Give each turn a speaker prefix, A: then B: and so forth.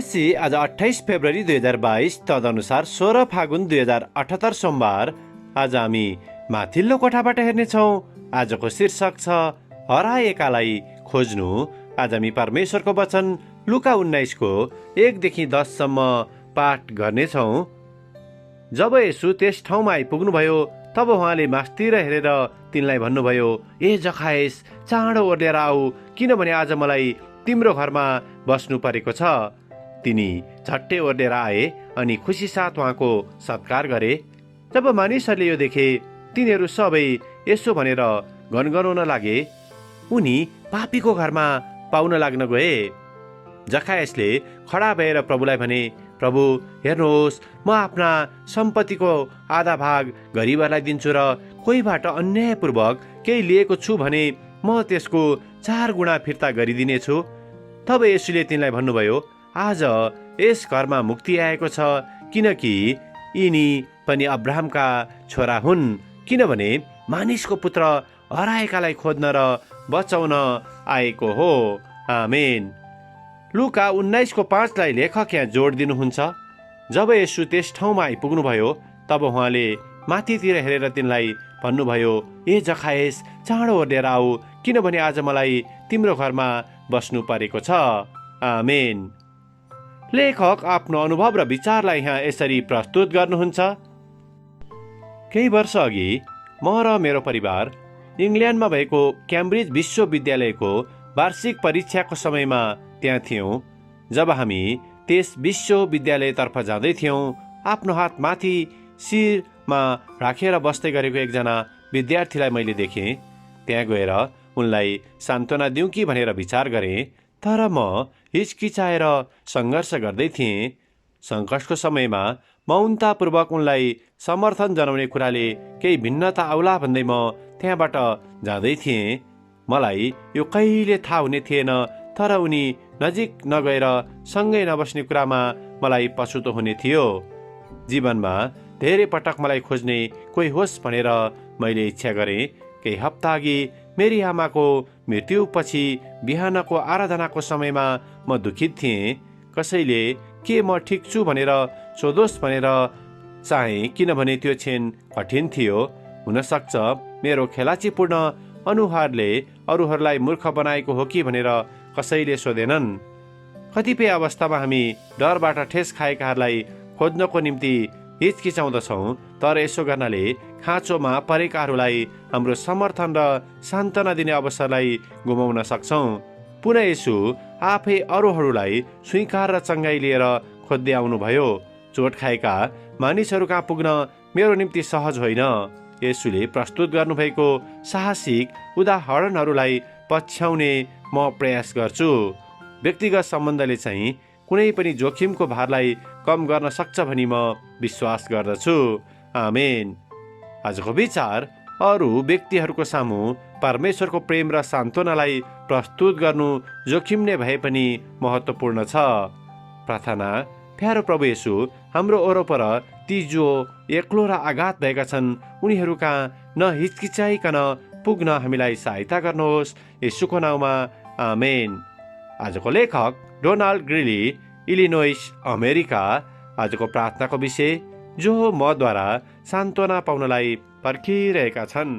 A: नमस्ते। आज 28 फेब्रुअरी 2022 तदनुसार 16 फागुन 2078 सोमबार। आज हामी माथिल्लो कोठाबाट हेर्नेछौँ। आजको शीर्षक छ हराएकालाई खोज्नु। आज हामी परमेश्वरको वचन लुका 19 को 1 देखि 10 सम्म पाठ गर्नेछौँ। जब येशू त्यस ठाउँमा आइपुग्नुभयो तब उहाँले मास्तिर हेरेर तिनलाई भन्नुभयो, ए जखायस, चाँडो ओर्लेर आऊ, किनभने आज मलाई तिम्रो घरमा बस्नु परेको छ। तिनी झट्टै ओर्लेर आए अनि खुसी साथ उहाँको सत्कार गरे। जब मानिसहरूले यो देखे तिनीहरू सबै यसो भनेर गनगनाउन लागे, उनी पापीको घरमा पाउन लाग्न गए। जखायसले खडा भएर प्रभुलाई भने, प्रभु हेर्नुहोस्, म आफ्ना सम्पत्तिको आधा भाग गरिबहरूलाई दिन्छु र कोहीबाट अन्यायपूर्वक केही लिएको छु भने म त्यसको 4 गुणा फिर्ता गरिदिनेछु। तब येशूले तिनलाई भन्नुभयो, आज यस घरमा मुक्ति आएको छ, किनकि यिनी पनि अब्राहमका छोरा हुन्। किनभने मानिसको पुत्र हराएकालाई खोज्न र बचाउन आएको हो। आमेन। लुका 19 को 5 लाई लेखक यहाँ जोड दिनुहुन्छ। जब येशू त्यस ठाउँमा आइपुग्नुभयो तब उहाँले माथितिर हेरेर तिनलाई भन्नुभयो, ए जखायस, चाँडो ओर्लेर आऊ, किनभने आज मलाई तिम्रो घरमा बस्नु परेको छ। आमेन। लेखक आफ्नो अनुभव र विचारलाई यहाँ यसरी प्रस्तुत गर्नुहुन्छ। केही वर्ष अघि म र मेरो परिवार इङ्ल्यान्डमा भएको क्याम्ब्रिज विश्वविद्यालयको वार्षिक परीक्षाको समयमा त्यहाँ थियौँ। जब हामी त्यस विश्वविद्यालयतर्फ जाँदै थियौँ, आफ्नो हात माथि शिरमा राखेर बस्दै गरेको एकजना विद्यार्थीलाई मैले देखेँ। त्यहाँ गएर उनलाई सान्त्वना दिउँ कि भनेर विचार गरेँ, तर म हिचकिचाएर सङ्घर्ष गर्दै थिएँ। सङ्कटको समयमा मौनतापूर्वक उनलाई समर्थन जनाउने कुराले केही भिन्नता आउला भन्दै म त्यहाँबाट जाँदै थिएँ। मलाई यो कहिले थाहा हुने थिएन, तर उनी नजिक नगएर सँगै नबस्ने कुरामा मलाई पछुतो हुने थियो। जीवनमा धेरै पटक मलाई खोज्ने कोही होस् भनेर मैले इच्छा गरेँ। केही हप्ता अघि मेरी आमाको मृत्युपछि बिहानको आराधनाको समयमा म दुखित थिएँ। कसैले के म ठिक छु भनेर सोधोस् भनेर चाहेँ, किनभने त्यो क्षण कठिन थियो। हुनसक्छ मेरो खेलाचीपूर्ण अनुहारले अरूहरूलाई मूर्ख बनाएको हो कि भनेर कसैले सोधेनन्। कतिपय अवस्थामा हामी डरबाट ठेस खाएकाहरूलाई खोज्नको निम्ति हिचकिचाउँदछौँ, तर यसो गर्नाले खाँचोमा परेकाहरूलाई हाम्रो समर्थन र सान्त्वना दिने अवसरलाई गुमाउन सक्छौँ। पुनः यसो आफै अरूहरूलाई स्वीकार र चङ्गाई लिएर खोज्दै आउनुभयो। चोट खाएका मानिसहरू कहाँ पुग्न मेरो निम्ति सहज होइन। यसुले प्रस्तुत गर्नुभएको साहसिक उदाहरणहरूलाई पछ्याउने म प्रयास गर्छु। व्यक्तिगत सम्बन्धले चाहिँ कुनै पनि जोखिमको भारलाई कम गर्न सक्छ भनी म विश्वास गर्दछु। आमेन। आजको विचार, अरू व्यक्तिहरूको सामु परमेश्वरको प्रेम र सान्त्वनालाई प्रस्तुत गर्नु जोखिम नै भए पनि महत्त्वपूर्ण छ। प्रार्थना। प्यारो प्रभु येशू, हाम्रो वरपर ती जो एक्लो र आघात भएका छन् उनीहरू कहाँ नहिचकिचाइकन पुग्न हामीलाई सहायता गर्नुहोस्, येशूको नाउँमा। आमेन। आजको लेखक डोनाल्ड ग्रिली, इलिनोइस, अमेरिका। आजको प्रार्थनाको विषय, जो मद्वारा सान्त्वना पाउनलाई पर्खिरहेका छन्।